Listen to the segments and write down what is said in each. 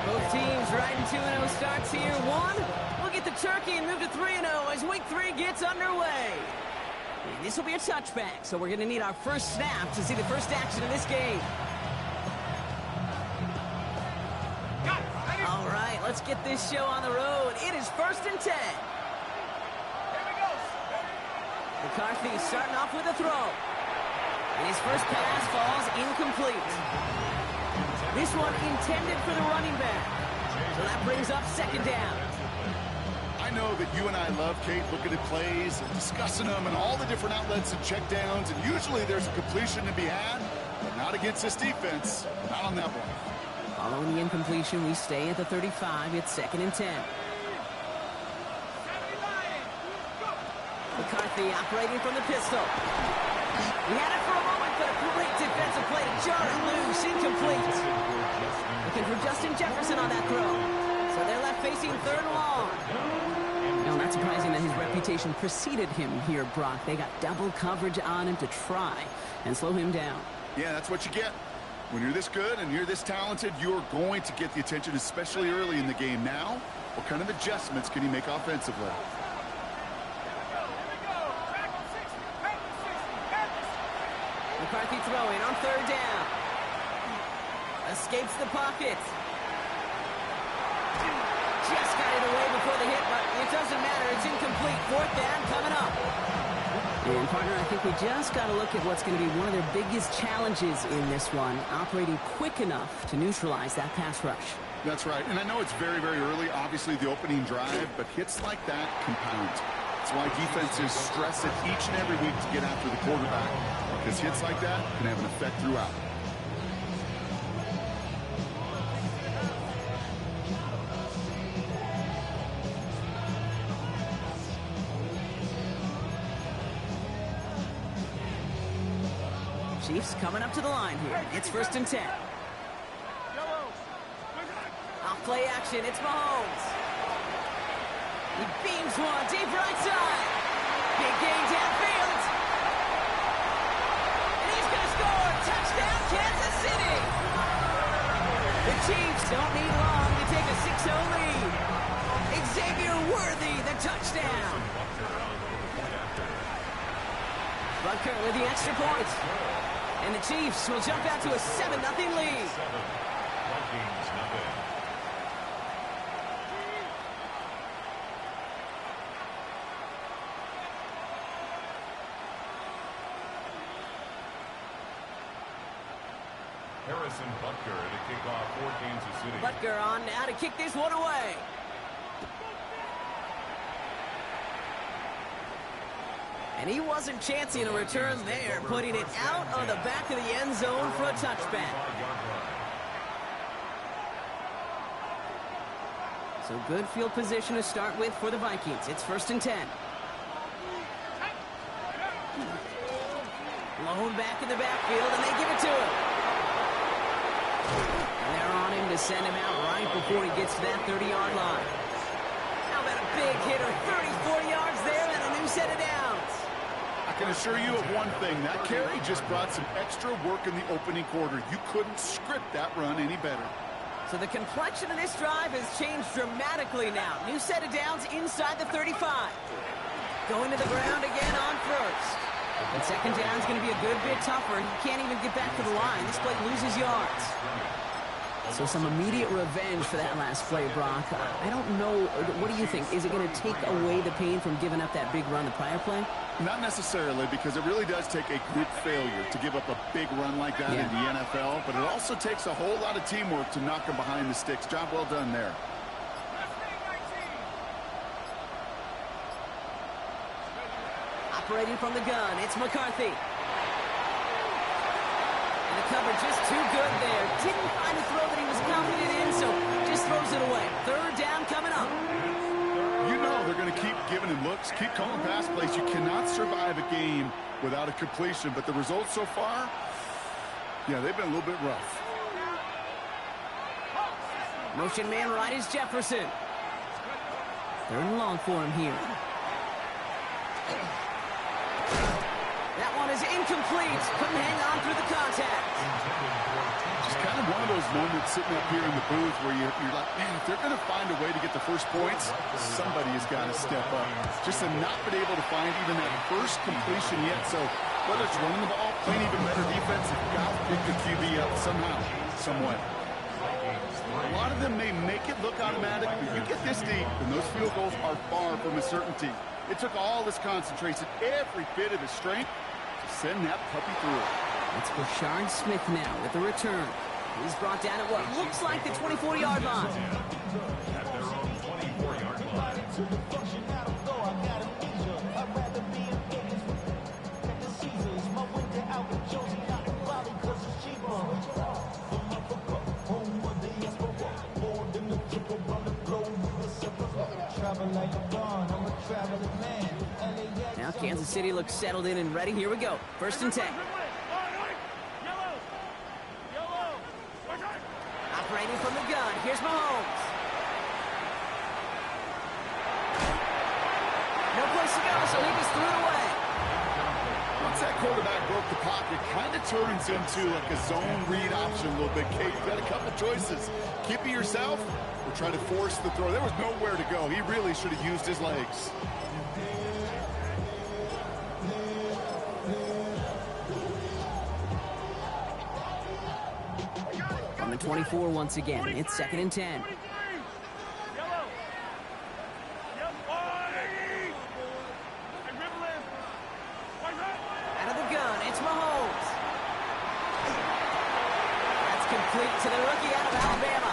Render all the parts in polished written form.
Both teams riding 2-0 starts here. One, we'll get the turkey and move to 3-0 as week 3 gets underway. And this will be a touchback, so we're going to need our first snap to see the first action of this game. All right, let's get this show on the road. It is 1st and 10. McCarthy starting off with a throw. And his first pass falls incomplete. This one intended for the running back. So that brings up 2nd down. I know that you and I love, Kate, looking at plays and discussing them and all the different outlets and checkdowns, and usually there's a completion to be had, but not against this defense. Not on that one. Following the incompletion, we stay at the 35. It's 2nd and 10. McCarthy operating from the pistol. He had it for a moment, but a great defensive play to jar it loose. Incomplete. Looking for Justin Jefferson on that throw. So they're left facing 3rd and long. Now, not surprising that his reputation preceded him here, Brock. They got double coverage on him to try and slow him down. Yeah, that's what you get. When you're this good and you're this talented, you're going to get the attention, especially early in the game. Now, what kind of adjustments can he make offensively? McCarthy throwing on 3rd down. Escapes the pocket. Just got it away before the hit, but it doesn't matter. It's incomplete. 4th down coming up. And, partner, I think we just got to look at what's going to be one of their biggest challenges in this one, operating quick enough to neutralize that pass rush. That's right. And I know it's very, very early, obviously, the opening drive, but hits like that compound. That's why defenses stress it each and every week to get after the quarterback, because hits like that can have an effect throughout. Chiefs coming up to the line here. It's 1st and 10. Off play action. It's Mahomes. He beams one deep right side. Big gain downfield. And he's going to score. Touchdown, Kansas City. The Chiefs don't need long to take a 6-0 lead. Xavier Worthy, the touchdown. Butker with the extra point. And the Chiefs will jump out to a 7-0 lead. Harrison Butker to kick off for Kansas City. Butker on now to kick this one away. And he wasn't chancing a return there, putting it out of the back of the end zone for a touchback. So good field position to start with for the Vikings. It's 1st and 10. Blown back in the backfield, and they give it to him. And they're on him to send him out right before he gets to that 30-yard line. How about a big hitter, 30, 40 yards there, and a new set of downs. I can assure you of one thing. That carry just brought some extra work in the opening quarter. You couldn't script that run any better. So the complexion of this drive has changed dramatically now. New set of downs inside the 35. Going to the ground again on 1st. And 2nd down is going to be a good bit tougher. He can't even get back to the line. This play loses yards. So some immediate revenge for that last play, Brock. I don't know. What do you think? Is it going to take away the pain from giving up that big run the prior play? Not necessarily, because it really does take a group failure to give up a big run like that in the NFL, but it also takes a whole lot of teamwork to knock them behind the sticks. Job well done there. Operating from the gun, it's McCarthy. And the cover just too good there. Didn't find a throw that he was confident in, so just throws it away. 3rd down coming up. You know they're going to keep giving him looks, keep calling pass plays. You cannot survive a game without a completion, but the results so far, yeah, they've been a little bit rough. Motion man right is Jefferson. 3rd and long for him here. That one is incomplete. Couldn't hang on through the contact. Just kind of one of those moments sitting up here in the booth where you're like, man, if they're going to find a way to get the first points, somebody has got to step up. Just to not been able to find even that first completion yet. So whether it's running the ball, playing even better defense, you've got to pick the QB up somehow, somewhat. A lot of them may make it look automatic, but you get this deep, and those field goals are far from a certainty. It took all this concentration, every bit of his strength, to send that puppy through. It's Bashard Smith now with the return. He's brought down at what looks like the 24-yard line. At their own 24-yard line. Now Kansas City looks settled in and ready. Here we go. 1st and 10. Operating from the gun. Here's Mahomes. No place to go, so he just threw it away. Once that quarterback broke the pocket, kind of turns into like a zone read option a little bit. Kate, you've got a couple choices. Keep it yourself or try to force the throw. There was nowhere to go. He really should have used his legs. On the 24 once again. It's 2nd and 10. To the rookie out of Alabama.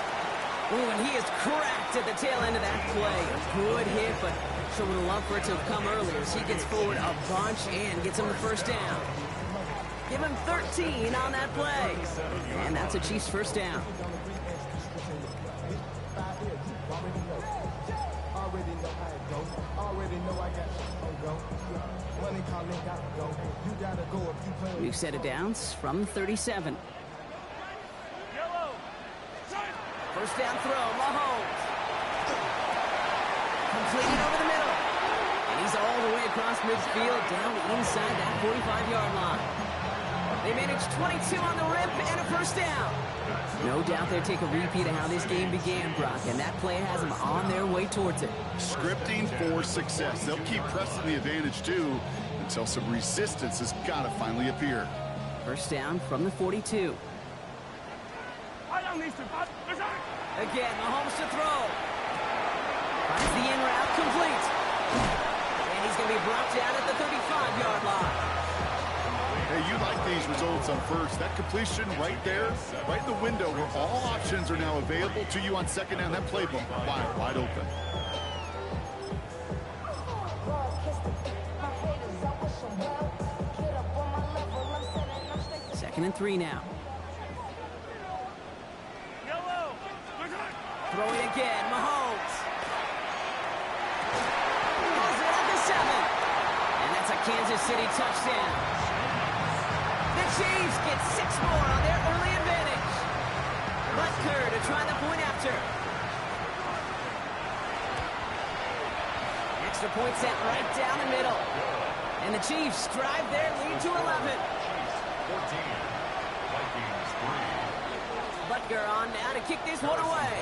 Ooh, and he is cracked at the tail end of that play. A good hit, but sure would have loved for it to have come earlier as he gets forward a bunch and gets him the 1st down. Give him 13 on that play. And that's a Chiefs 1st down. New set of downs from 37. 1st down throw, Mahomes. Completed over the middle. And he's all the way across midfield, down inside that 45-yard line. They managed 22 on the rip and a 1st down. No doubt they'll take a repeat of how this game began, Brock, and that play has them on their way towards it. Scripting for success. They'll keep pressing the advantage, too, until some resistance has got to finally appear. 1st down from the 42. Again, Mahomes to throw. Finds the in route, complete. And he's going to be brought down at the 35-yard line. Hey, you like these results on 1st. That completion right there, right in the window where all options are now available to you on 2nd down. That playbook wide open. Second and 3 now. Throwing again, Mahomes. Pulls it at the 7. And that's a Kansas City touchdown. The Chiefs get 6 more on their early advantage. Butker to try the point after. Extra point set right down the middle. And the Chiefs drive their lead to 11. 14. Vikings 3. Butker on now to kick this one away.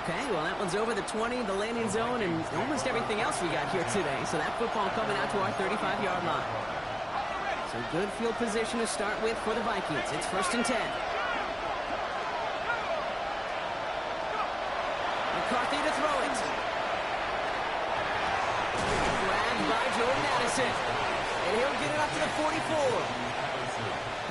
Okay, well, that one's over the 20, the landing zone, and almost everything else we got here today. So that football coming out to our 35-yard line. So good field position to start with for the Vikings. It's 1st and 10. McCarthy to throw it. Grabbed by Jordan Addison. And he'll get it up to the 44.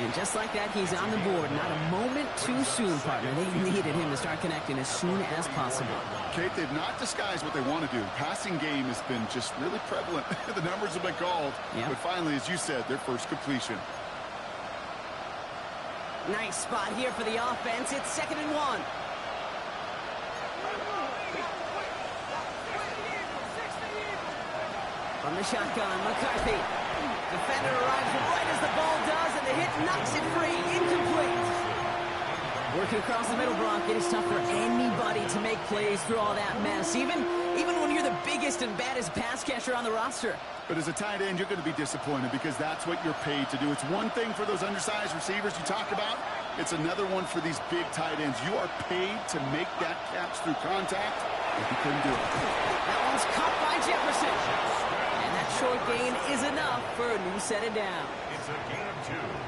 And just like that, he's on the board. Not a moment too soon, partner. They needed him to start connecting as soon as possible. Kate, they've not disguised what they want to do. Passing game has been just really prevalent. The numbers have been called. Yep. But finally, as you said, their 1st completion. Nice spot here for the offense. It's 2nd and 1. From the shotgun, McCarthy. Defender arrives right as the ball does, and the hit knocks it free. Incomplete. Working across the middle, Brock. It is tough for anybody to make plays through all that mess. Even even when you're the biggest and baddest pass catcher on the roster. But as a tight end, you're going to be disappointed because that's what you're paid to do. It's one thing for those undersized receivers you talk about. It's another one for these big tight ends. You are paid to make that catch through contact, and you couldn't do it. That one's caught by Jefferson. And that short gain is enough for a new set of downs. It's a gain of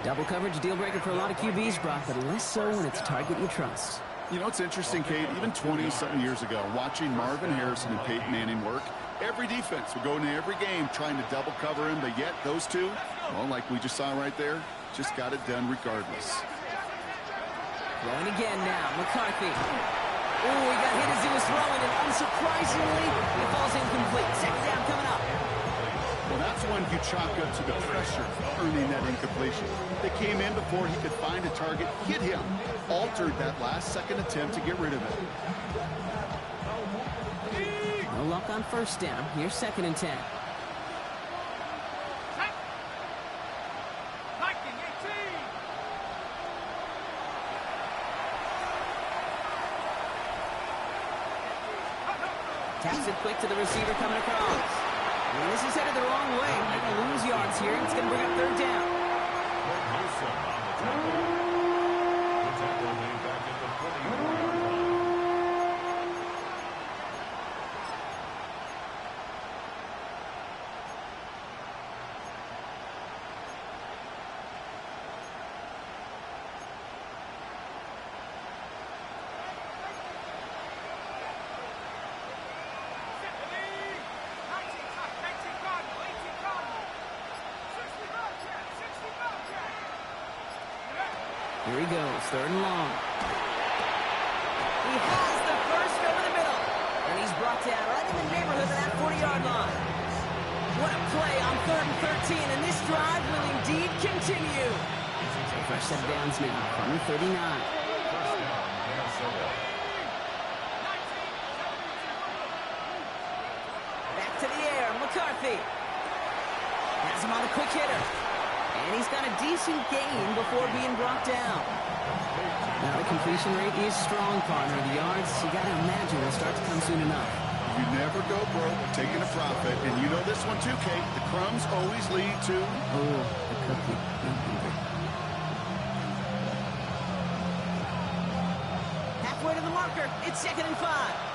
2. Double coverage deal breaker for a lot of QBs, Brock, but less so when it's a target you trust. You know, it's interesting, Kate, even 20-something years ago, watching Marvin Harrison and Peyton Manning work, every defense would go into every game trying to double cover him, but yet those two, well, like we just saw right there, just got it done regardless. Throwing again now, McCarthy. Oh, he got hit as he was throwing, and unsurprisingly, he falls incomplete. Second down coming up. Well, that's when you chalk up to the pressure earning that incompletion. They came in before he could find a target, hit him, altered that last-second attempt to get rid of it. No luck on first down. Here's 2nd and 10. Taps it quick to the receiver coming across. And this is headed the wrong way. They're going to lose yards here. It's going to bring up 3rd down. Newsome on the tackle. The tackle made back at the 44-yard line. Here he goes, 3rd and long. He has the first over the middle. And he's brought down right in the neighborhood of that 40-yard line. What a play on 3rd and 13, and this drive will indeed continue. So fresh set of downs now from the 39. First down, Minnesota. Back to the air, McCarthy. Has him on a quick hitter. And he's got a decent gain before being brought down. Now the completion rate is strong, partner. The yards, you got to imagine, will start to come soon enough. You never go broke taking a profit, and you know this one too, Kate. The crumbs always lead to... Oh, the cookie. Halfway to the marker. It's 2nd and 5.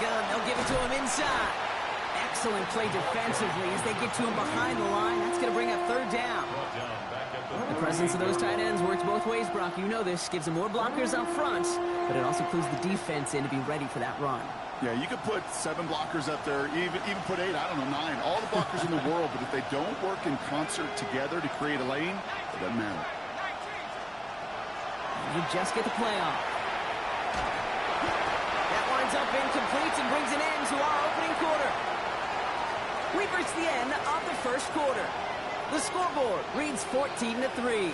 They'll give it to him inside. Excellent play defensively as they get to him behind the line. That's going to bring up 3rd down. The presence of those tight ends works both ways, Brock. You know this. Gives them more blockers up front, but it also clues the defense in to be ready for that run. Yeah, you could put 7 blockers up there, even put 8, I don't know, 9. All the blockers in the world, but if they don't work in concert together to create a lane, it doesn't matter. You just get the play off. Up incomplete and brings an end to our opening quarter. We've reached the end of the first quarter. The scoreboard reads 14-3.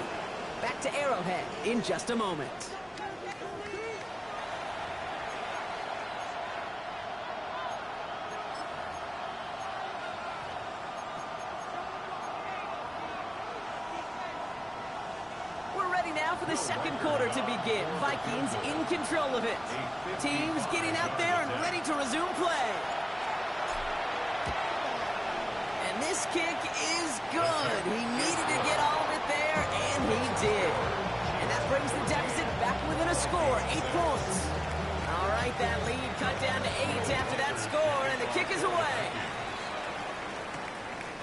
Back to Arrowhead in just a moment. Now for the second quarter to begin. Vikings in control of it. Teams getting out there and ready to resume play. And this kick is good. He needed to get all of it there, and he did. And that brings the deficit back within a score, 8 points. All right, that lead cut down to 8 after that score, and the kick is away.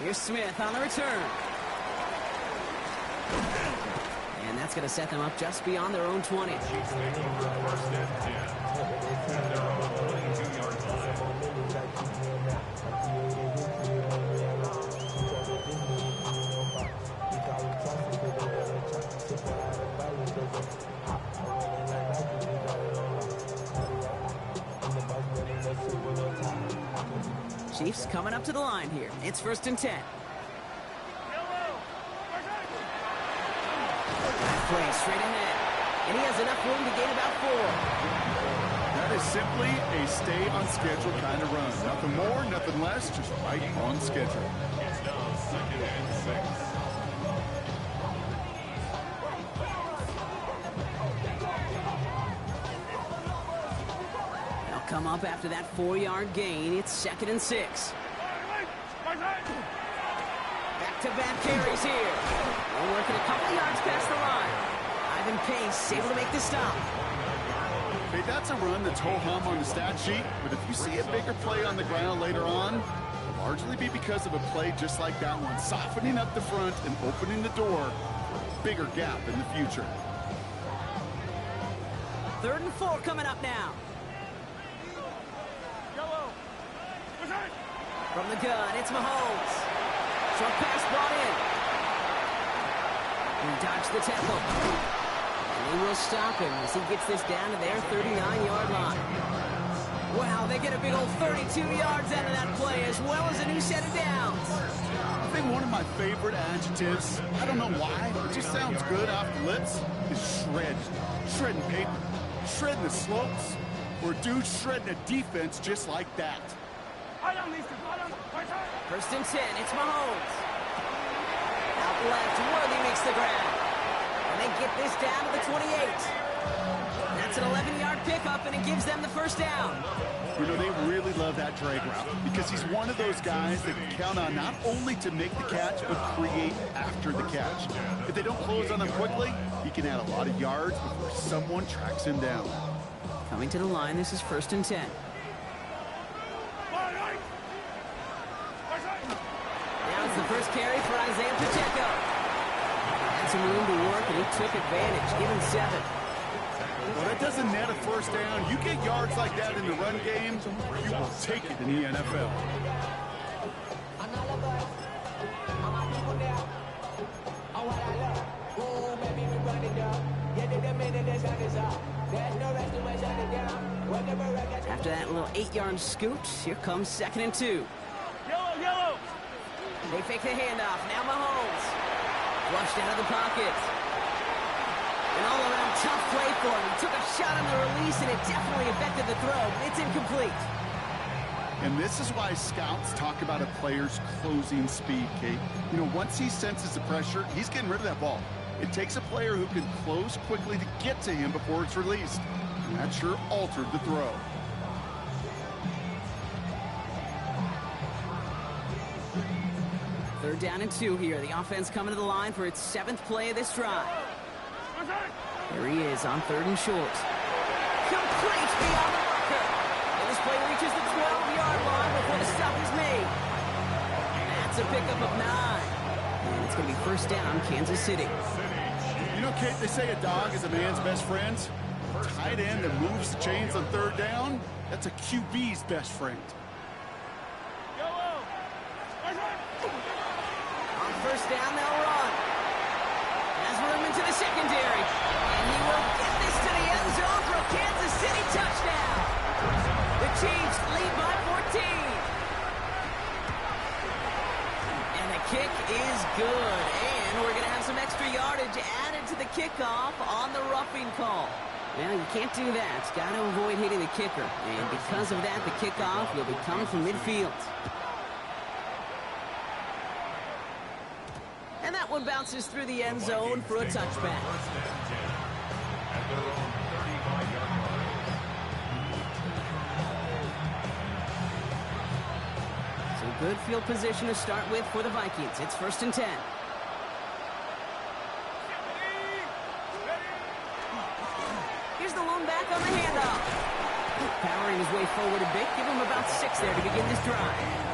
Here's Smith on the return. And that's going to set them up just beyond their own 20. Chiefs take over 1st and 10. At their own 22-yard line. Chiefs coming up to the line here. It's 1st and 10. Play straight ahead. And he has enough room to gain about 4. That is simply a stay on schedule kind of run. Nothing more, nothing less, just right on schedule. It's now 2nd and 6. They'll come up after that 4-yard gain. It's 2nd and 6. Back-to-back carries here. They're working a couple yards past the line. Ivan Pace able to make the stop. Hey, that's a run that's ho-hum on the stat sheet, but if you see a bigger play on the ground later on, it'll largely be because of a play just like that one, softening up the front and opening the door for a bigger gap in the future. 3rd and 4 coming up now. From the gun, it's Mahomes. Short pass brought in. He dodged the tackle. And they will stop him as he gets this down to their 39-yard line. Wow, they get a big old 32 yards out of that play as well as a new set of downs. I think one of my favorite adjectives, I don't know why, it just sounds good off the lips, is shred. Shredding paper, shredding the slopes, or a dude shredding a defense just like that. 1st and 10, it's Mahomes. Out left, Worthy makes the grab. And they get this down to the 28. That's an 11-yard pickup, and it gives them the 1st down. You know, they really love that drag route because he's one of those guys that can count on not only to make the catch, but create after the catch. If they don't close on him quickly, he can add a lot of yards before someone tracks him down. Coming to the line, this is 1st and 10. Now it's the first carry for Isaiah Pacheco. Had some room to work, and he took advantage, given 7. Well, that doesn't net a 1st down. You get yards like that in the run game, you will take it in the NFL. After that little 8-yard scoot, here comes 2nd and 2. Yellow! They fake the handoff. Now Mahomes. Flushed out of the pocket. An all-around tough play for him. He took a shot on the release, and it definitely affected the throw. It's incomplete. And this is why scouts talk about a player's closing speed, Kate. You know, once he senses the pressure, he's getting rid of that ball. It takes a player who can close quickly to get to him before it's released. And that sure altered the throw. Third down and 2 here. The offense coming to the line for its 7th play of this drive. There he is on 3rd and short. Complete beyond the marker. And this play reaches the 12-yard line before the stop is made. That's a pickup of 9. And it's going to be 1st down, Kansas City. You know, Kate, they say a dog is a man's best friend. A tight end that moves the chains on 3rd down, that's a QB's best friend. On 1st down, they'll run. Has room into the secondary. And he will get this to the end zone for a Kansas City touchdown. The Chiefs lead by 14. And the kick is good. And we're going to have some extra yardage added to the kickoff on the roughing call. Well, you can't do that. Got to avoid hitting the kicker. And because of that, the kickoff will be coming from midfield. And that one bounces through the end zone for a touchback. So good field position to start with for the Vikings. It's 1st and 10. Here's the lone back on the handoff. Powering his way forward a bit. Give him about 6 there to begin this drive.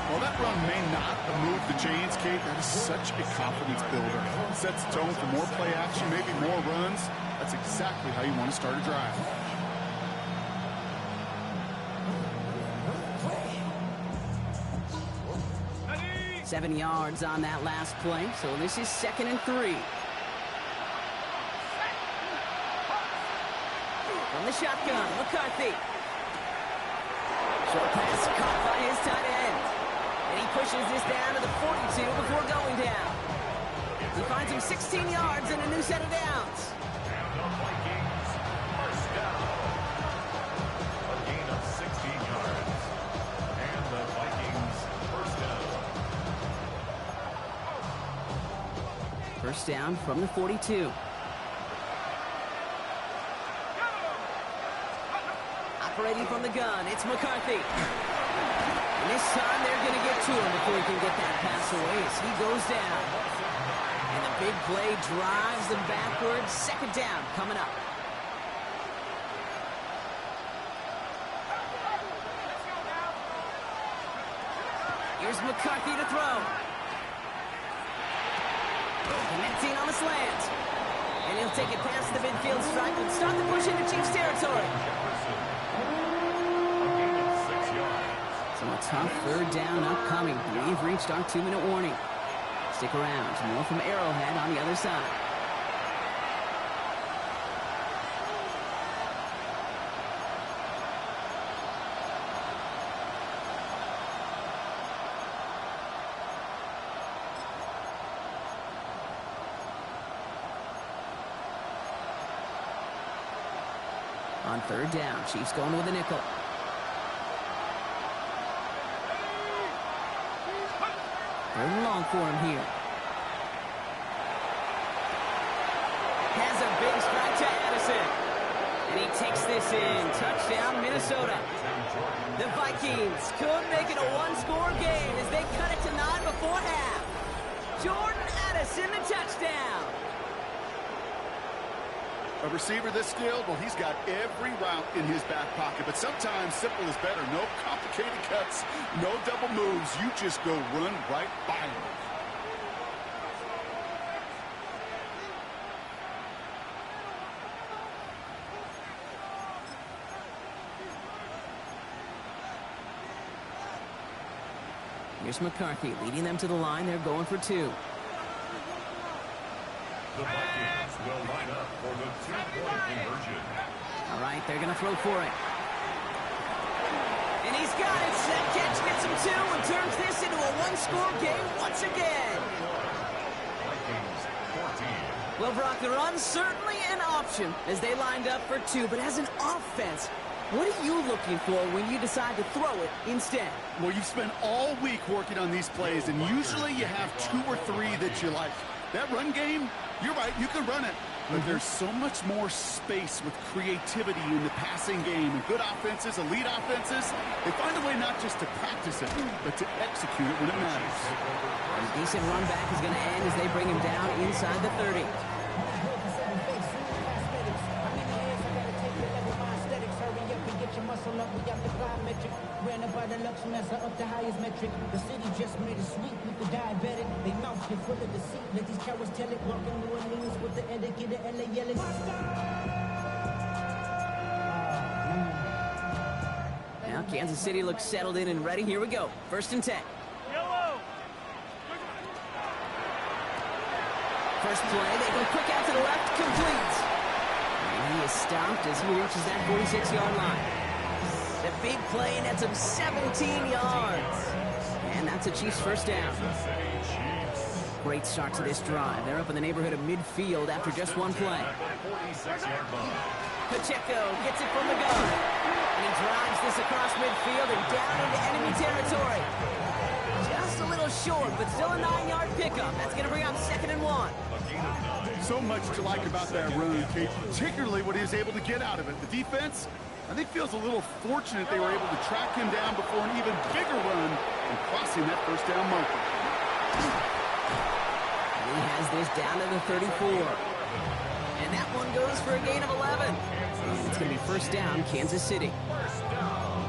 Well, that run may not have moved the chains, Kate. That is such a confidence builder. Sets the tone for more play action, maybe more runs. That's exactly how you want to start a drive. Ready? 7 yards on that last play, so this is 2nd and 3. From the shotgun, McCarthy. Short pass caught by his tight end. And he pushes this down to the 42 before going down. He finds him 16 yards and a new set of downs. first down from the 42. Operating from the gun, it's McCarthy. And this time they're going to get to him before he can get that pass away as he goes down. And the big play drives them backwards. Second down coming up. Here's McCarthy to throw. Connecting on the slant. And he'll take it past the midfield stripe and start the push into Chiefs territory. So a tough third down upcoming. We've reached our 2-minute warning. Stick around. More from Arrowhead on the other side. On third down, Chiefs going with a nickel. Third and long for him here. Has a big strike to Addison. And he takes this in. Touchdown, Minnesota. The Vikings could make it a one-score game as they cut it to 9 before half. Jordan Addison, the touchdown. A receiver this skilled, well, he's got every route in his back pocket, but sometimes simple is better. No complicated cuts, no double moves. You just go run right by him. Here's McCarthy leading them to the line. They're going for 2. The Vikings will line up for the 2-point conversion. All right, they're going to throw for it. And he's got it. That catch gets him 2 and turns this into a one-score game once again. Vikings 14. Well, Brock, the run's certainly an option as they lined up for 2, but as an offense, what are you looking for when you decide to throw it instead? Well, you've spent all week working on these plays, and usually you have 2 or 3 that you like. That run game, you're right, you can run it. But there's so much more space with creativity in the passing game. And good offenses, elite offenses, they find a way not just to practice it, but to execute it when it matters. A decent run back is going to end as they bring him down inside the 30. Ran about the Lux Mesa up the highest metric. The city just made it sweet with the diabetic. They mouth get full of deceit. Let these cowards tell it. Walking New Orleans with the etiquette of LA yelling. Now Kansas City looks settled in and ready. Here we go. 1st and 10. First play, they go quick out to the left, complete. And he is stopped as he reaches that 46-yard line. The big play nets him 17 yards. And that's a Chiefs first down. Great start to this drive. They're up in the neighborhood of midfield after just one play. Pacheco gets it from the gun. And he drives this across midfield and down into enemy territory. Just a little short, but still a 9-yard pickup. That's going to bring up 2nd and 1. So much to like about that run, Kate, particularly what he was able to get out of it. The defense, I think, feels a little fortunate they were able to track him down before an even bigger run and crossing that first down marker. He has this down to the 34. And that one goes for a gain of 11. And it's going to be first down, Kansas City.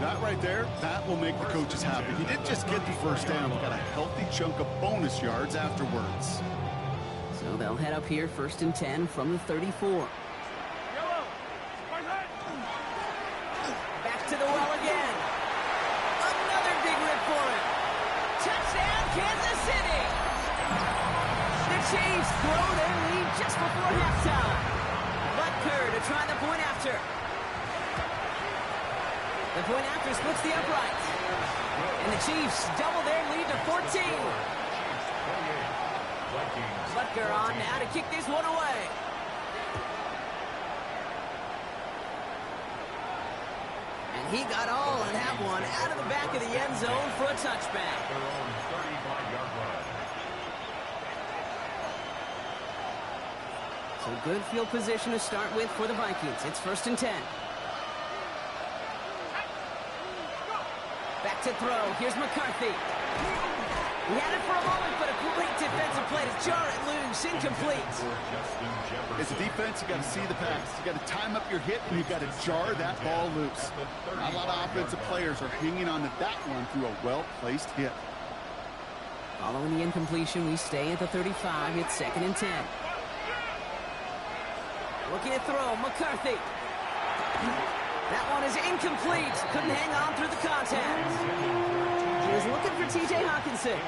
That right there, that will make the coaches happy. He didn't just get the first down, he got a healthy chunk of bonus yards afterwards. So they'll head up here, 1st and 10 from the 34. Back to the well again. Another big rip for him. Touchdown, Kansas City. The Chiefs grow their lead just before halftime. Butker to try the point after. The point after splits the uprights. And the Chiefs double their lead to 14. Butker on now to kick this one away. And he got all of that one out of the back of the end zone for a touchback. So good field position to start with for the Vikings. It's 1st and 10. Back to throw. Here's McCarthy. He had it for a moment, but a great defensive play to jar it loose. Incomplete. As a defense, you got to see the pass. You got to time up your hit, and you got to jar that ball loose. Not a lot of offensive players are hanging on to that one through a well-placed hit. Following the incompletion, we stay at the 35. It's 2nd and 10. Looking to throw. McCarthy. That one is incomplete. Couldn't hang on through the contact. He was looking for T.J. Hawkinson.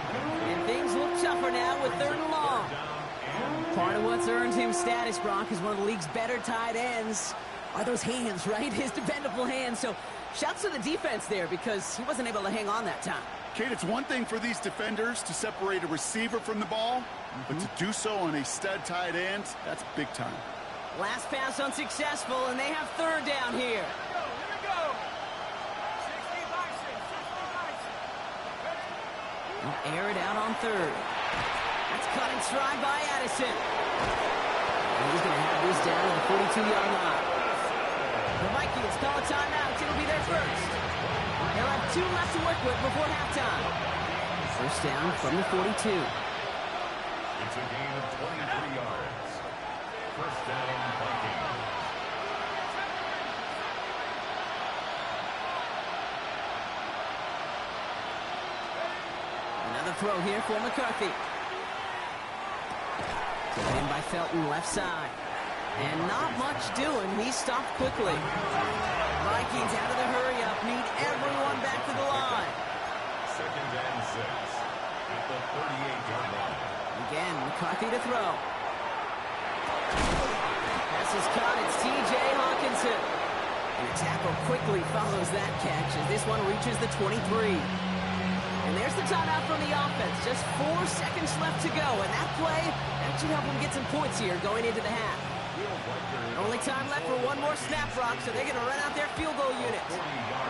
And things look tougher now with 3rd and long. Part of what's earned him status, Brock, is one of the league's better tight ends. Are those hands, right? His dependable hands. So shouts to the defense there because he wasn't able to hang on that time. Kate, it's one thing for these defenders to separate a receiver from the ball, but to do so on a stud tight end, that's big time. Last pass unsuccessful, and they have 3rd down here. They'll air it out on 3rd. That's cut in stride by Addison. And he's going to have this down to the 42-yard line. The Vikings call a timeout. It'll be their first. They'll have 2 left to work with before halftime. 1st down from the 42. It's a gain of 23 yards. 1st down, Vikings. Another throw here for McCarthy. Taken in by Felton, left side. And not much doing. He stopped quickly. Vikings out of the hurry-up. Need everyone back to the line. 2nd and 6 at the 38-yard line. Again, McCarthy to throw. Pass is caught. It's T.J. Hawkinson. And the tackle quickly follows that catch as this one reaches the 23. And there's the timeout from the offense. Just 4 seconds left to go. And that play, that should help them get some points here going into the half. Only time left for one more snap, Brock, so they're going to run out their field goal unit.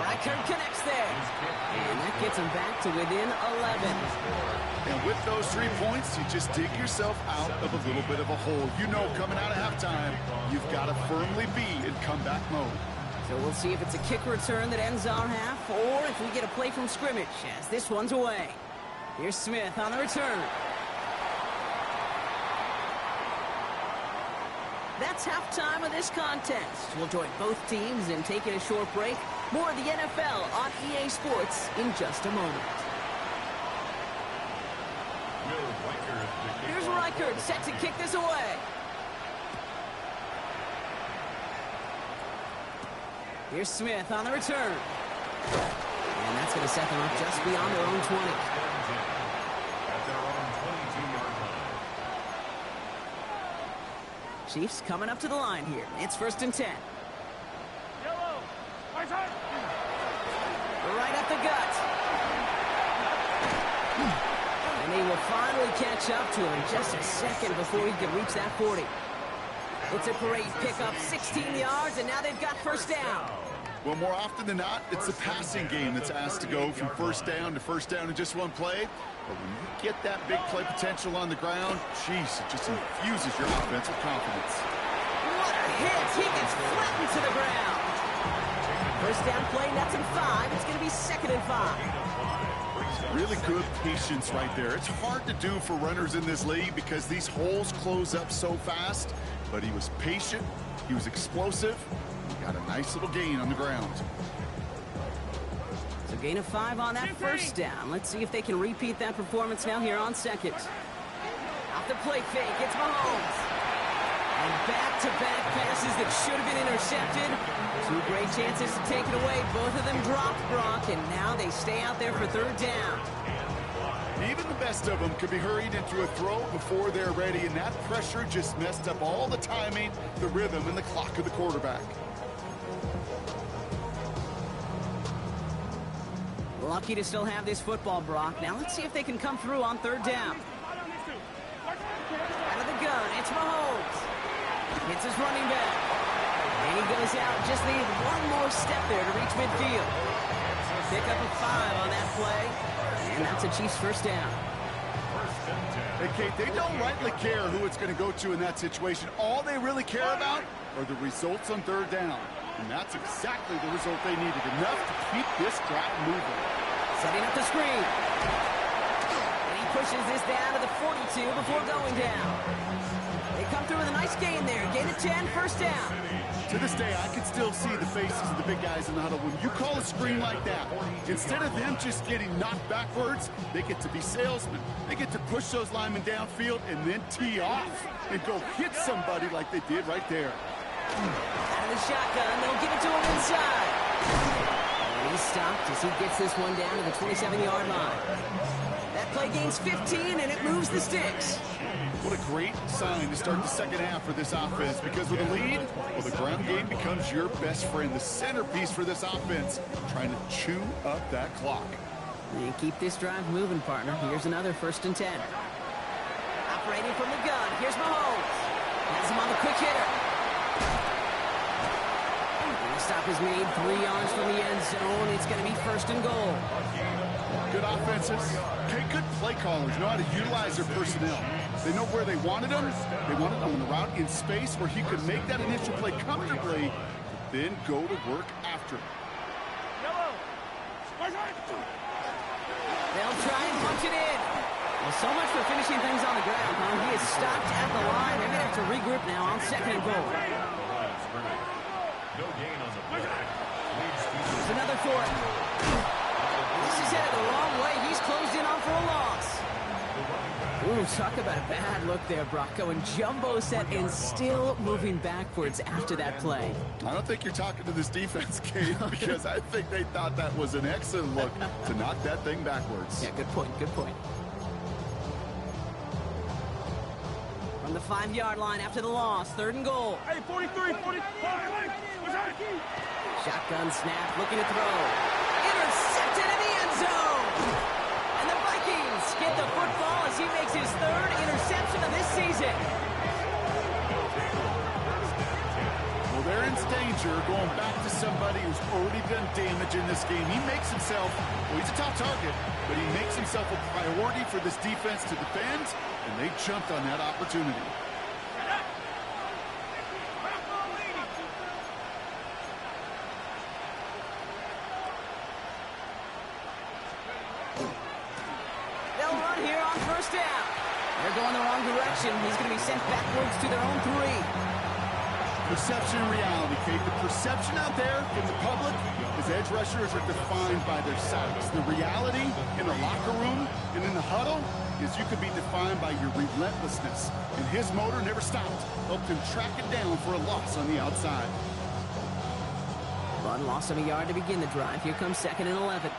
Reichert connects there. And that gets them back to within 11. And with those 3 points, you just dig yourself out of a little bit of a hole. You know coming out of halftime, you've got to firmly be in comeback mode. So we'll see if it's a kick return that ends our half, or if we get a play from scrimmage as this one's away. Here's Smith on the return. That's halftime of this contest. We'll join both teams in taking a short break. More of the NFL on EA Sports in just a moment. Here's Reichert set to kick this away. Here's Smith on the return. And that's going to set them up just beyond their own 20. At their own 22-yard line. Chiefs coming up to the line here. It's 1st and 10. Right up the gut. And they will finally catch up to him in just a second before he can reach that 40. It's a great pickup, 16 yards, and now they've got 1st down. Well, more often than not, it's the passing game that's asked to go from 1st down to 1st down in just one play. But when you get that big play potential on the ground, jeez, it just infuses your offensive confidence. What a hit! He gets flattened to the ground. 1st down play, nets in 5. It's going to be 2nd and 5. Really good patience right there. It's hard to do for runners in this league because these holes close up so fast. But he was patient. He was explosive. He got a nice little gain on the ground. So gain of 5 on that 1st down. Let's see if they can repeat that performance now here on 2nd. Off the play fake, it's Mahomes. And back-to-back passes that should have been intercepted. 2 great chances to take it away. Both of them dropped, Brock, and now they stay out there for 3rd down. Even the best of them could be hurried into a throw before they're ready, and that pressure just messed up all the timing, the rhythm, and the clock of the quarterback. Lucky to still have this football, Brock. Now let's see if they can come through on 3rd down. Out of the gun, it's Mahomes. Hits his running back. And he goes out. Just need one more step there to reach midfield. Pick up a 5 on that play. And that's a Chiefs 1st down. 1st and 10. Hey, Kate, they don't rightly care who it's going to go to in that situation. All they really care about are the results on third down. And that's exactly the result they needed. Enough to keep this drive moving. Setting up the screen. And he pushes this down to the 42 before going down. They come through with a nice gain there. Gain of 10, first down. To this day, I can still see the faces of the big guys in the huddle. When you call a screen like that, instead of them just getting knocked backwards, they get to be salesmen. They get to push those linemen downfield and then tee off and go hit somebody like they did right there. Out of the shotgun, they'll give it to him inside. And he's stopped as he gets this one down to the 27-yard line. That play gains 15, and it moves the sticks. What a great sign to start the second half for this offense, because with a lead, well, the ground game becomes your best friend, the centerpiece for this offense, trying to chew up that clock. And keep this drive moving, partner. Here's another 1st and 10. Operating from the gun, here's Mahomes. Has him on the quick hitter. And the stop is made 3 yards from the end zone. It's going to be 1st and goal. Good offenses. Okay, good play callers know how to utilize their personnel. They know where they wanted them. They wanted them on the route in space where he could make that initial play comfortably, then go to work after it. They'll try and punch it in. Well, so much for finishing things on the ground, huh? He is stopped at the line. They're going to have to regroup now on 2nd and goal. No gain on the play. There's another for it. This is headed the wrong way. He's closed in on for a loss. Ooh, talk about a bad look there, Brock. Going jumbo set and still moving backwards after that play. I don't think you're talking to this defense, Kate, because I think they thought that was an excellent look to knock that thing backwards. Yeah, good point, good point. From the 5-yard line after the loss, 3rd and goal. Hey, 43, 45. Shotgun snap, looking to throw. Intercepted in the end zone. And the Vikings get the football as he makes his 3rd interception of this season. Well, they're in danger going back to somebody who's already done damage in this game. He makes himself, well, he's a top target, but he makes himself a priority for this defense to defend, and they jumped on that opportunity. They'll run here on 1st down. They're going the wrong direction. He's going to be sent backwards to their own 3. Perception and reality, Kate. The perception out there from the public is edge rushers are defined by their size. The reality in the locker room and in the huddle is you could be defined by your relentlessness. And his motor never stopped. Helped him track it down for a loss on the outside. Run loss of a yard to begin the drive. Here comes 2nd and 11.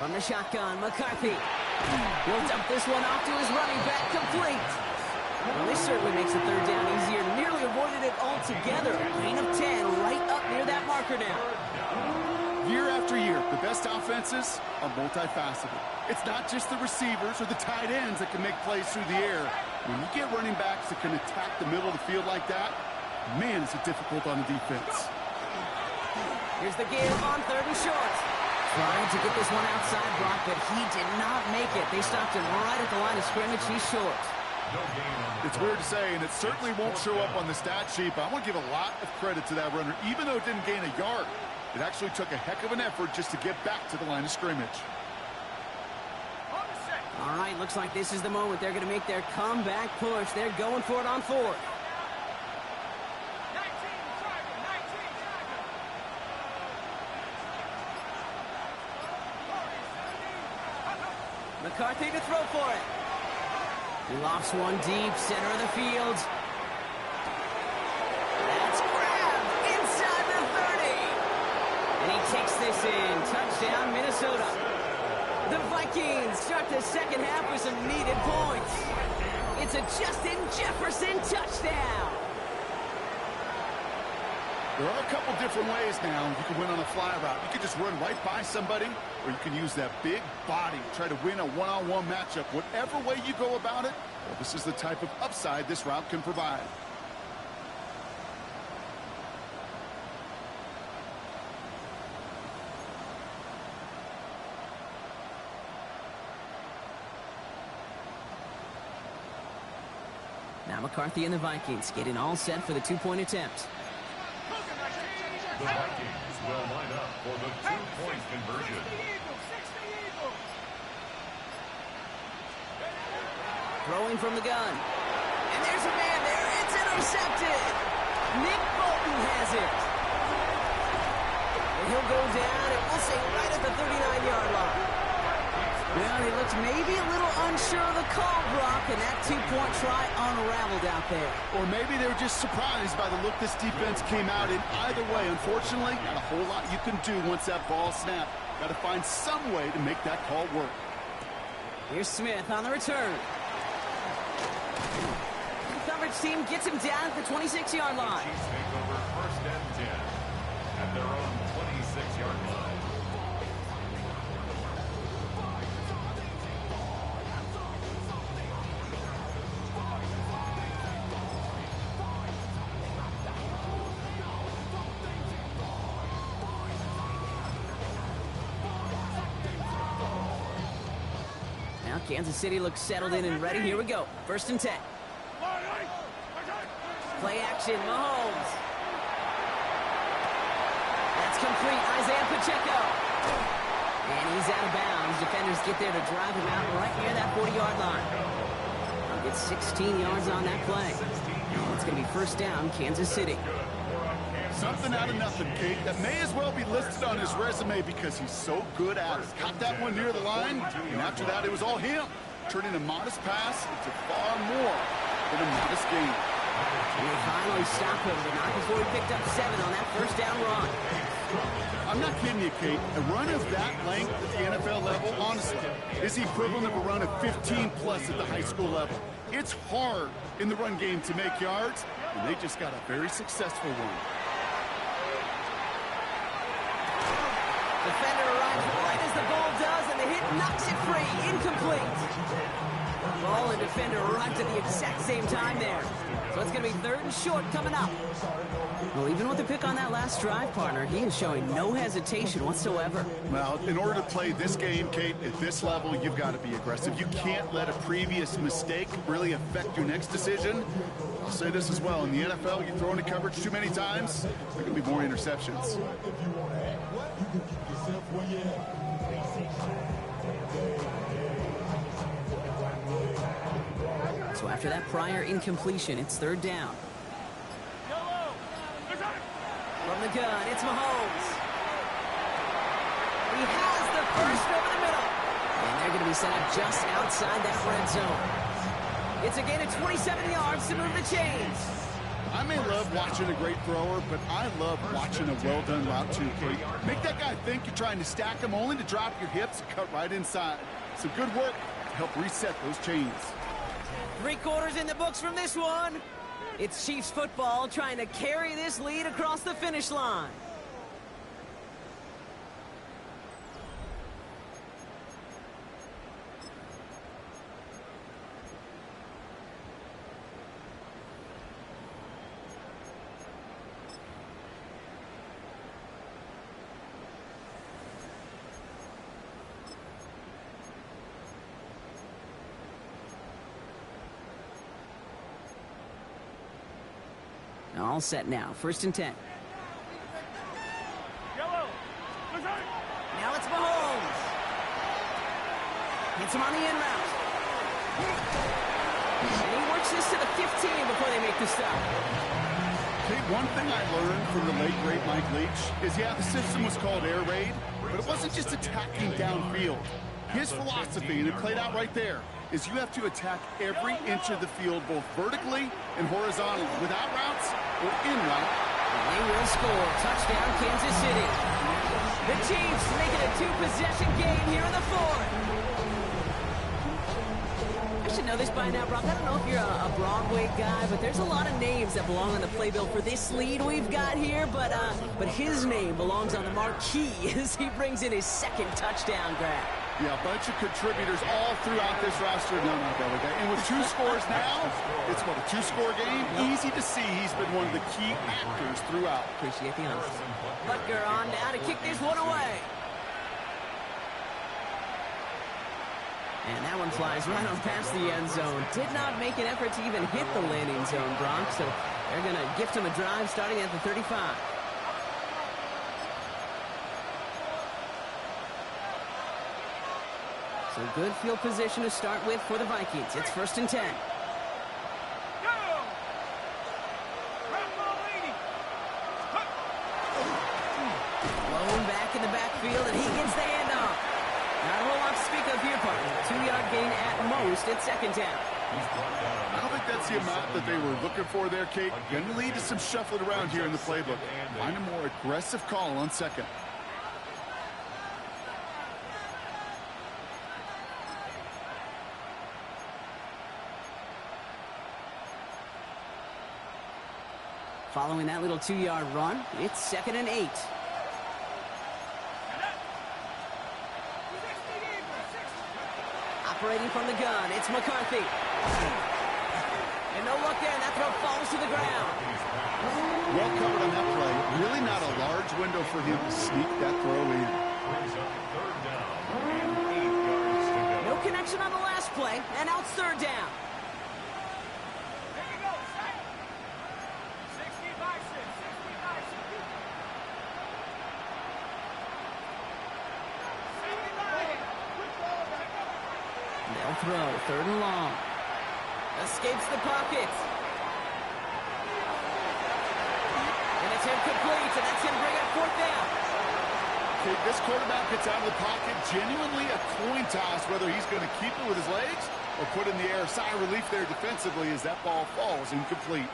From the shotgun, McCarthy. He'll dump this one off to his running back, complete. Well, this certainly makes the 3rd down easier. Nearly avoided it altogether. A gain of 10 right up near that marker now. Year after year, the best offenses are multifaceted. It's not just the receivers or the tight ends that can make plays through the air. When you get running backs that can attack the middle of the field like that, man, is it difficult on the defense. Here's the give on 3rd and short. Trying to get this one outside, Brock, but he did not make it. They stopped him right at the line of scrimmage. He's short. It's weird to say, and it certainly won't show up on the stat sheet, but I want to give a lot of credit to that runner. Even though it didn't gain a yard, it actually took a heck of an effort just to get back to the line of scrimmage. All right, looks like this is the moment. They're going to make their comeback push. They're going for it on 4th. McCarthy to throw for it. He lofts one deep, center of the field. That's grabbed inside the 30. And he takes this in. Touchdown, Minnesota. The Vikings start the 2nd half with some needed points. It's a Justin Jefferson touchdown. There are a couple different ways now you can win on a fly route. You can just run right by somebody, or you can use that big body, try to win a one-on-one matchup. Whatever way you go about it, well, this is the type of upside this route can provide. Now McCarthy and the Vikings getting all set for the two-point attempt. The Vikings will line up for the two-point conversion. Throwing from the gun. And there's a man there. It's intercepted. Nick Bolton has it. And he'll go down, and we'll say right at the 39-yard line. Well, he looks maybe a little unsure of the call, Brock, and that two-point try unraveled out there. Or maybe they were just surprised by the look this defense came out in. Either way, unfortunately, not a whole lot you can do once that ball snapped. Got to find some way to make that call work. Here's Smith on the return. The coverage team gets him down at the 26-yard line. Chiefs take over first and 10 at their own 26-yard line. Now Kansas City looks settled in and ready. Here we go. First and 10. Play action, Mahomes. That's complete, Isaiah Pacheco. And he's out of bounds. Defenders get there to drive him out right near that 40-yard line. He'll get 16 yards on that play. It's going to be first down, Kansas City. Something out of nothing, Kate. That may as well be listed on his resume because he's so good at it. Caught that one near the line, and after that, it was all him. Turning a modest pass into far more than a modest gain. And they finally stop him, but not before he picked up 7 on that first down run. I'm not kidding you, Kate. A run of that length at the NFL level, honestly, is the equivalent of a run of 15-plus at the high school level. It's hard in the run game to make yards, and they just got a very successful one. Defender arrives right as the ball does, and the hit knocks it free. Incomplete. Ball and defender arrived at the exact same time there. So it's going to be third and short coming up. Well, even with the pick on that last drive, partner, he is showing no hesitation whatsoever. Well, in order to play this game, Kate, at this level, you've got to be aggressive. You can't let a previous mistake really affect your next decision. I'll say this as well. In the NFL, you throw into coverage too many times, there can be more interceptions. So after that prior incompletion, it's third down. From the gun, it's Mahomes. He has the first over the middle. And they're going to be set up just outside that red zone. It's a gain of 27 yards to move the chains. I may love watching a great thrower, but I love watching a well-done route too, Kate. Make that guy think you're trying to stack him only to drop your hips and cut right inside. Some good work to help reset those chains. 3 quarters in the books from this one. It's Chiefs football trying to carry this lead across the finish line. All set now. First and 10. Now it's Mahomes. Hits him on the in route. And he works this to the 15 before they make the stop. Kate, one thing I learned from the late, great Mike Leach is, yeah, the system was called air raid, but it wasn't just attacking downfield. His philosophy, and it played out right there, is you have to attack every inch of the field, both vertically and horizontally, without routes or in route. And they will score. Touchdown, Kansas City. The Chiefs make it a 2-possession game here in the fourth. I should know this by now, Brock. I don't know if you're a Broadway guy, but there's a lot of names that belong on the playbill for this lead we've got here, but his name belongs on the marquee as he brings in his second touchdown grab. Yeah, a bunch of contributors all throughout this roster. No, not that way. And with 2 scores now, it's what, a 2-score game? Easy to see he's been one of the key actors throughout. Appreciate the honesty. Butker on now to kick this one away. And that one flies right on past the end zone. Did not make an effort to even hit the landing zone, Bronx. So they're going to gift him a drive starting at the 35. So good field position to start with for the Vikings. It's 1st and 10. Blown back in the backfield, and he gets the handoff. Not a whole lot to speak of here, partner. 2-yard gain at most. It's 2nd down. I don't think that's the amount that they were looking for there, Kate. Going to lead to some shuffling around here in the playbook. Find a more aggressive call on 2nd. Following that little 2-yard run, it's 2nd and 8. Operating from the gun, it's McCarthy. And no luck there, and that throw falls to the ground. Well covered on that play. Really not a large window for him to sneak that throw in. No connection on the last play, and now it's 3rd down. They'll throw, 3rd and long. Escapes the pocket. And it's incomplete, and that's going to bring up 4th down. Okay, this quarterback gets out of the pocket, genuinely a coin toss, whether he's going to keep it with his legs or put it in the air. Sigh of relief there defensively as that ball falls incomplete.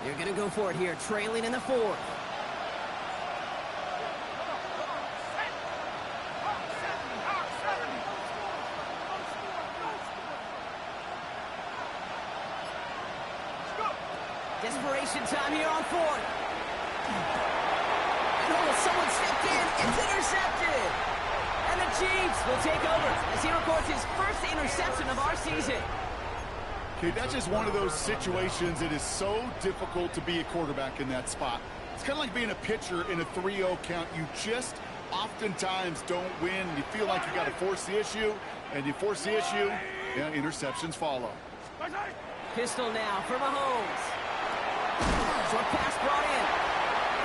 You're going to go for it here, trailing in the 4th. Desperation time here on 4th. And someone stepped in. It's intercepted. And the Chiefs will take over as he records his first interception of our season. Okay, that's just one of those situations. It is so difficult to be a quarterback in that spot. It's kind of like being a pitcher in a 3-0 count. You just oftentimes don't win. You feel like you got to force the issue, and you force the issue, yeah, interceptions follow. Pistol now for Mahomes. Short pass brought in.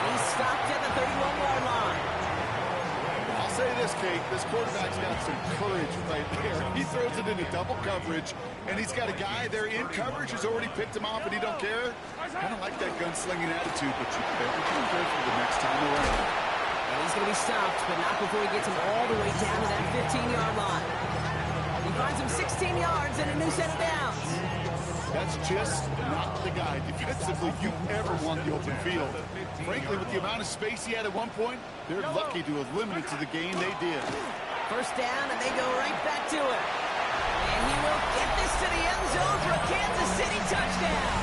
He's stopped at the 31-yard line. I'll say this, Kate, this quarterback's got some courage right there. He throws it into double coverage, and he's got a guy there in coverage who's already picked him off, and he don't care. Kind of like that gunslinging attitude, but you better be careful the next time around. And he's going to be stopped, but not before he gets him all the way down to that 15-yard line. He finds him 16 yards and a new set of downs. That's just not the guy defensively you ever want the open field. Frankly, with the amount of space he had at one point, they're lucky to have limited to the game they did. 1st down, and they go right back to it. And he will get this to the end zone for a Kansas City touchdown.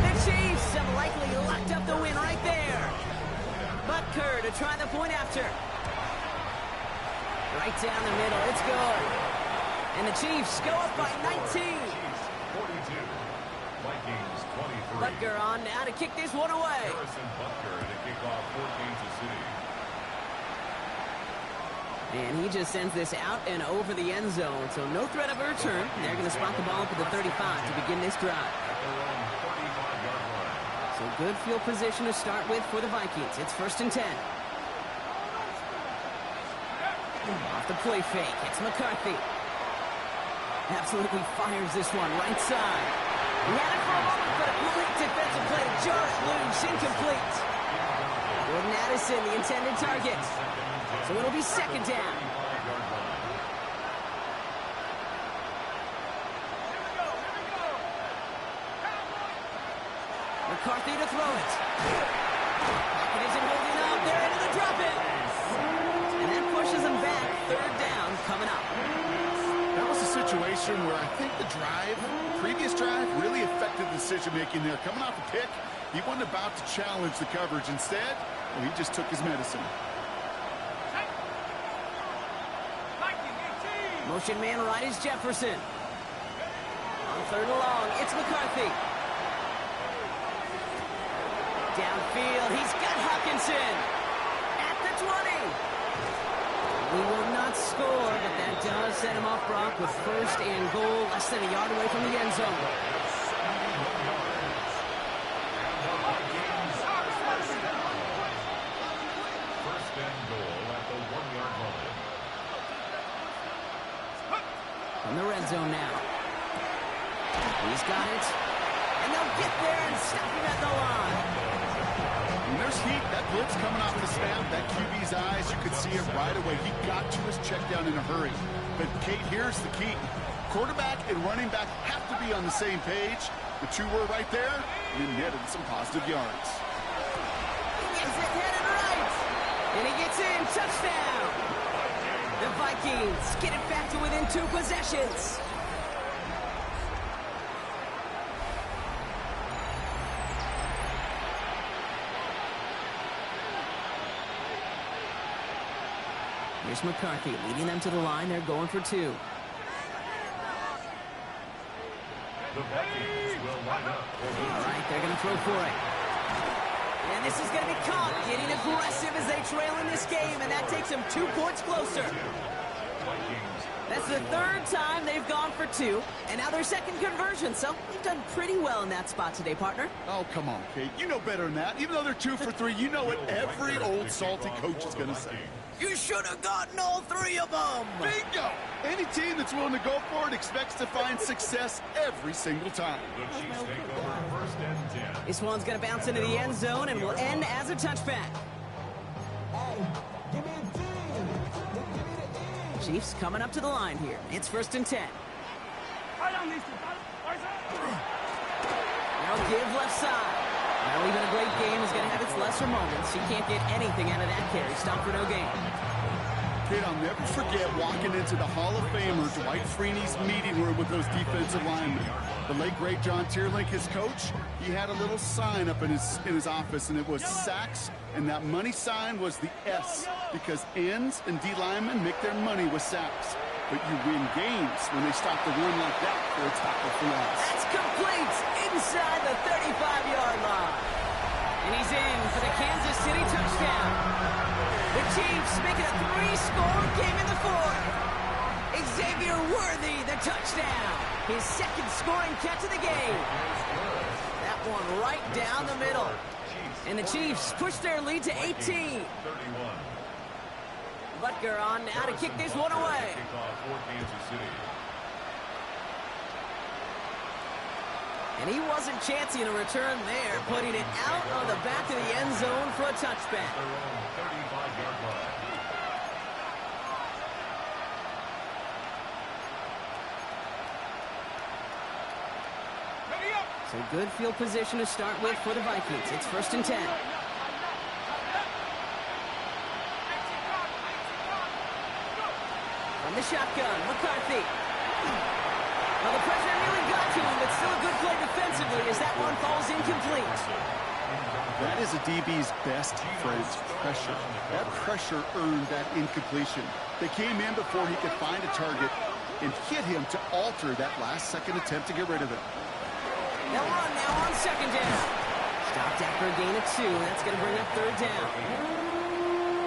The Chiefs have likely locked up the win right there. Butker to try the point after. Right down the middle, it's good. And the Chiefs go up by 19. 42. Vikings 23. Butker on now to kick this one away. Harrison Butker to kick off for Kansas City. And he just sends this out and over the end zone, so no threat of a return. They're going to spot the ball up at the 35 to begin this drive. At their own 35-yard line. So good field position to start with for the Vikings. It's 1st and 10. Off the play fake, it's McCarthy. Absolutely fires this one right side. He had it for a moment, but a great defensive play to jar it loose, incomplete. Jordan Addison, the intended target. So it'll be 2nd down. McCarthy to throw it. Pocket isn't holding up. They're into the drop it. And that pushes them back. 3rd down coming up. That was a situation where I think the previous drive, really affected the decision-making there. Coming off a pick, he wasn't about to challenge the coverage. Instead, well, he just took his medicine. Motion man right is Jefferson. On 3rd and long, it's McCarthy. Downfield, he's got Hawkinson at the 20. We will not score, but that does set him off, Brock, with first and goal, less than a yard away from the end zone. First and goal at the 1-yard line. In the red zone now. He's got it. And they'll get there and stop him at the line. When there's heat, that blitz coming off the snap, that QB's eyes, you could see it right away. He got to his check down in a hurry. But, Kate, here's the key. Quarterback and running back have to be on the same page. The two were right there, and he netted some positive yards. He gets it headed right. And he gets in. Touchdown. The Vikings get it back to within 2 possessions. Here's McCarthy leading them to the line. They're going for 2. The Vikings will line up. All right, they're going to throw for it. And this is going to be caught, getting aggressive as they trail in this game, and that takes them 2 points closer. That's the 3rd time they've gone for 2, and now their 2nd conversion, so they've done pretty well in that spot today, partner. Oh, come on, Kate. You know better than that. Even though they're 2 for 3, you know what every old salty coach is going to say. You should have gotten all 3 of them. Bingo! Any team that's willing to go for it expects to find success every single time. The Chiefs take over first and 10. This one's going to bounce into the end zone and will end as a touchback. Chiefs coming up to the line here. It's first and 10. Now give left side. Well, even a great game is going to have its lesser moments. You can't get anything out of that carry. Stop for no gain. Kid, I'll never forget walking into the Hall of Famer Dwight Freeney's meeting room with those defensive linemen. The late, great John Tierlink, his coach, he had a little sign up in his office, and it was sacks, and that money sign was the S, because ends and D linemen make their money with sacks. But you win games when they stop the run like that for a tackle for loss. That's complete inside the 35-yard line. And he's in for the Kansas City touchdown. The Chiefs make it a 3-score game in the 4th. Xavier Worthy, the touchdown. His 2nd scoring catch of the game. That one right down the middle. And the Chiefs push their lead to 18. 31. Butker on now to kick this one away. Kickoff for Kansas City. And he wasn't chancing a return there, putting it out of the back of the end zone for a touchback. Their own 35-yard line. So good field position to start with for the Vikings. It's first and 10. From the shotgun, McCarthy. Well, the pressure nearly got to him, but still a good play defensively as that one falls incomplete. That is a DB's best phrase, pressure. That pressure earned that incompletion. They came in before he could find a target and hit him to alter that last-second attempt to get rid of it. They'll run now on 2nd down. Stopped after a gain of 2. That's going to bring up 3rd down.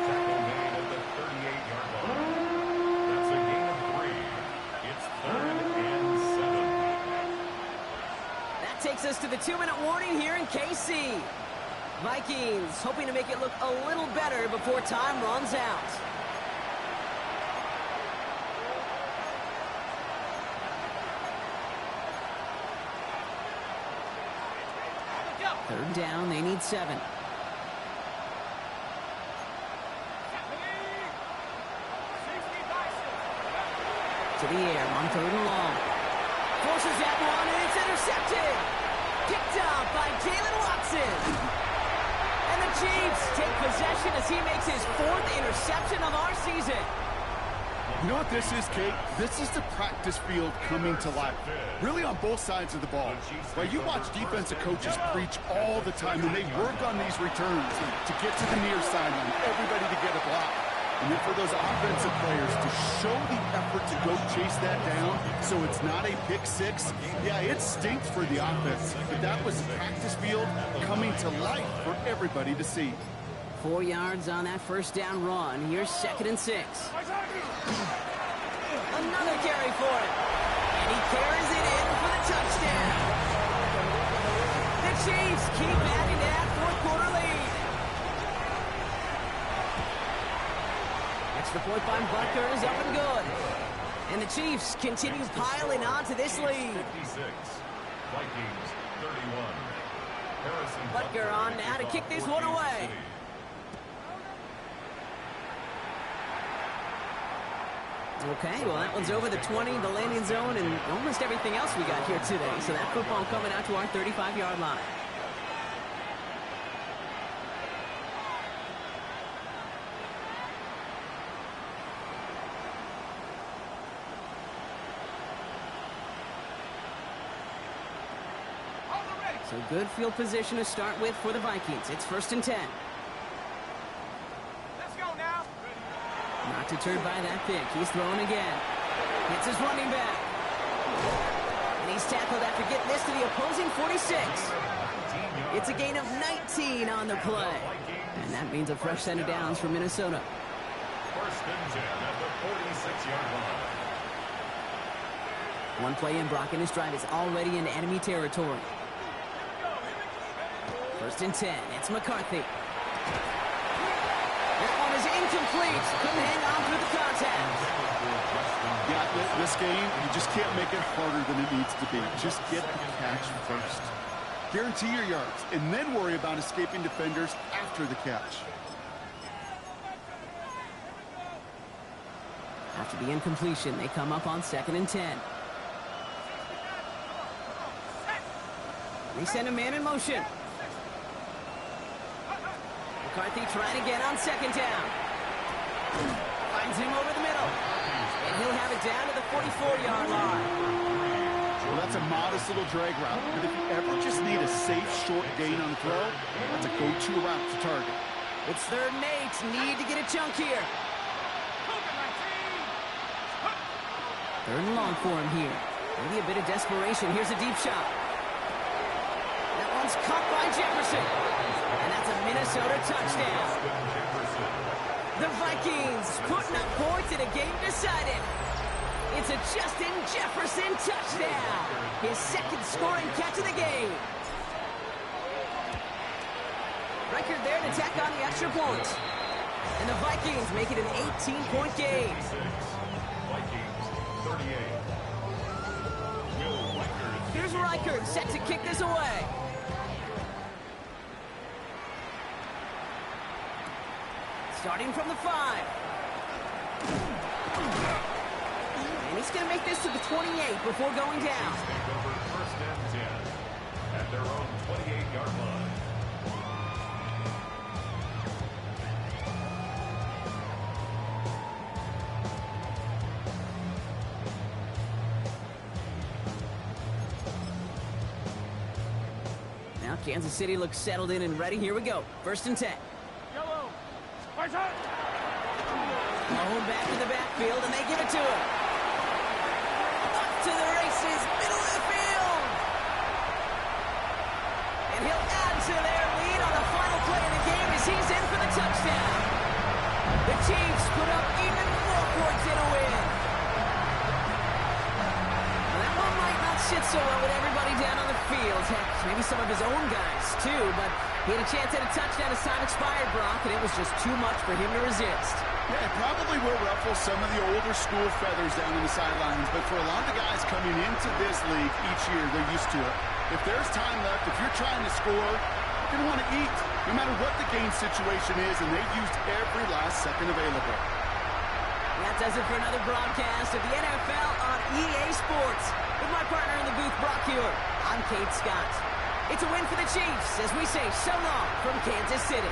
Tackle made at the 38-yard line. That's a gain of 3. It's 3rd and 7. That takes us to the 2-minute warning here in KC. Vikings hoping to make it look a little better before time runs out. Third down, they need 7. To the air on 3rd and long. Forces that one, and it's intercepted. Picked up by Jalen Watson. And the Chiefs take possession as he makes his 4th interception of our season. You know what this is, Kate? This is the practice field coming to life. Really on both sides of the ball. Right, you watch defensive coaches preach all the time, and they work on these returns to get to the near sideline, everybody to get a block. And then for those offensive players to show the effort to go chase that down so it's not a pick six, yeah, it stinks for the offense. But that was practice field coming to life for everybody to see. 4 yards on that first down run. Here's 2nd and 6. Another carry for him. And he carries it in for the touchdown. The Chiefs keep adding to that fourth quarter lead. Extra point by Butker is up and good. And the Chiefs continue piling on to this lead. 56. Vikings 31. Harrison Butker on now to kick this one away. Okay, well, that one's over the 20, the landing zone, and almost everything else we got here today. So that football coming out to our 35-yard line. So good field position to start with for the Vikings. It's 1st and 10. Let's go now. Not deterred by that pick. He's throwing again. Hits his running back. And he's tackled after getting this to the opposing 46. It's a gain of 19 on the play. And that means a fresh set of downs for Minnesota. 1st and 10 at the 46-yard line. One play in, Brock in his drive is already in enemy territory. 1st and 10. It's McCarthy. That one is incomplete. Couldn't hang on through the contact. Yeah, this game, you just can't make it harder than it needs to be. Just get the catch first. Guarantee your yards, and then worry about escaping defenders after the catch. After the incompletion, they come up on 2nd and 10. They send a man in motion. McCarthy trying again on 2nd down. Finds him over the middle. And he'll have it down to the 44-yard line. Well, that's a modest little drag route. But if you ever just need a safe, short gain on the throw, that's a go-to route to target. It's 3rd and 8. Need to get a chunk here. 3rd and long for him here. Maybe a bit of desperation. Here's a deep shot. That one's caught by Jefferson. And that's a Minnesota touchdown. The Vikings putting up points in a game decided. It's a Justin Jefferson touchdown. His 2nd scoring catch of the game. Record there to tack on the extra point. And the Vikings make it an 18-point game. Vikings 38. Will Reichard. Here's Reichard set to kick this away. Starting from the 5. And he's going to make this to the 28 before going down. Take over 1st and 10 at their own 28-yard line. Now Kansas City looks settled in and ready. Here we go. 1st and 10. Mahomes back to the backfield, and they give it to him. Up to the races, middle of the field. And he'll add to their lead on the final play of the game as he's in for the touchdown. The Chiefs put up even more points in a win. Well, that one might not sit so well with everybody down on the field. Heck, maybe some of his own guys, too, but he had a chance at a touchdown as time expired, Brock, and it was just too much for him to resist. Yeah, it probably will ruffle some of the older school feathers down in the sidelines, but for a lot of the guys coming into this league each year, they're used to it. If there's time left, if you're trying to score, you're going to want to eat, no matter what the game situation is, and they've used every last second available. That does it for another broadcast of the NFL on EA Sports. With my partner in the booth, Brock Hewer, I'm Kate Scott. It's a win for the Chiefs as we say so long from Kansas City.